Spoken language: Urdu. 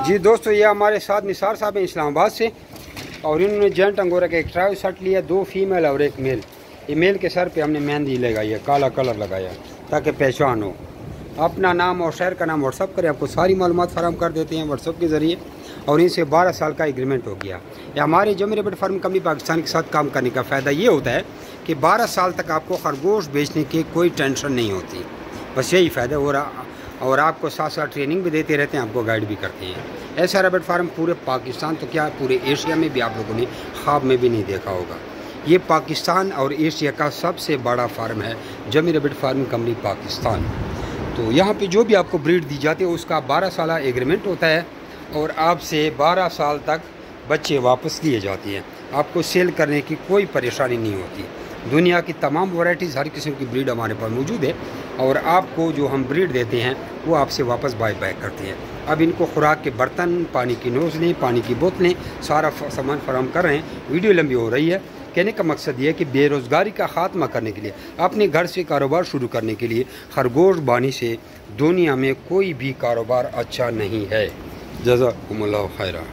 جی دوستو، یہ ہمارے ساتھ نثار صاحب ہیں اسلام آباد سے، اور انہوں نے جینٹ انگورا کا ایک ٹرائل سیٹ لیا، 2 فیمیل اور 1 میل۔ یہ میل کے سر پہ ہم نے مہندی لگائی ہے، کالا کلر لگایا تاکہ پہچان ہو۔ اپنا نام اور شہر کا نام واٹس اپ کریں، آپ کو ساری معلومات فراہم کر دیتے ہیں واٹس اپ کے ذریعے، اور ان سے 12 سال کا ایگریمنٹ ہو گیا۔ یہ ہمارے جمی ریبٹ فارم کمپنی پاکستان کے ساتھ کام کرنے کا فائدہ یہ ہوتا ہے کہ 12 سال تک آپ کو خرگوش بیچنے کی کوئی ٹینشن نہیں ہوتی، بس یہی فائدہ ہو رہا، اور آپ کو ساتھ ساتھ ٹریننگ بھی دیتے رہتے ہیں، آپ کو گائیڈ بھی کرتے ہیں۔ ایسا ریبٹ فارم پورے پاکستان تو کیا پورے ایشیا میں بھی آپ لوگوں نے خواب میں بھی نہیں دیکھا ہوگا۔ یہ پاکستان اور ایشیا کا سب سے بڑا فارم ہے، جمی ریبٹ فارم کمپنی پاکستان۔ تو یہاں پہ جو بھی آپ کو بریڈ دی جاتی ہے اس کا 12 سالہ ایگریمنٹ ہوتا ہے، اور آپ سے 12 سال تک بچے واپس لیے جاتے ہیں۔ آپ کو سیل کرنے کی کوئی پریشانی نہیں ہوتی۔ دنیا کی تمام ورائٹیز، ہر قسم کی بریڈ ہمارے پاس موجود ہے، اور آپ کو جو ہم بریڈ دیتے ہیں وہ آپ سے واپس بائی بیک کرتے ہیں۔ اب ان کو خوراک کے برتن، پانی کی نوزلیں، پانی کی بوتلیں، سارا سامان فراہم کر رہے ہیں۔ ویڈیو لمبی ہو رہی ہے، کہنے کا مقصد یہ ہے کہ بے روزگاری کا خاتمہ کرنے کے لیے، اپنے گھر سے کاروبار شروع کرنے کے لیے خرگوش بانی سے دنیا میں کوئی بھی کاروبار اچھا نہیں ہے۔ جزاکم اللہ خیرہ۔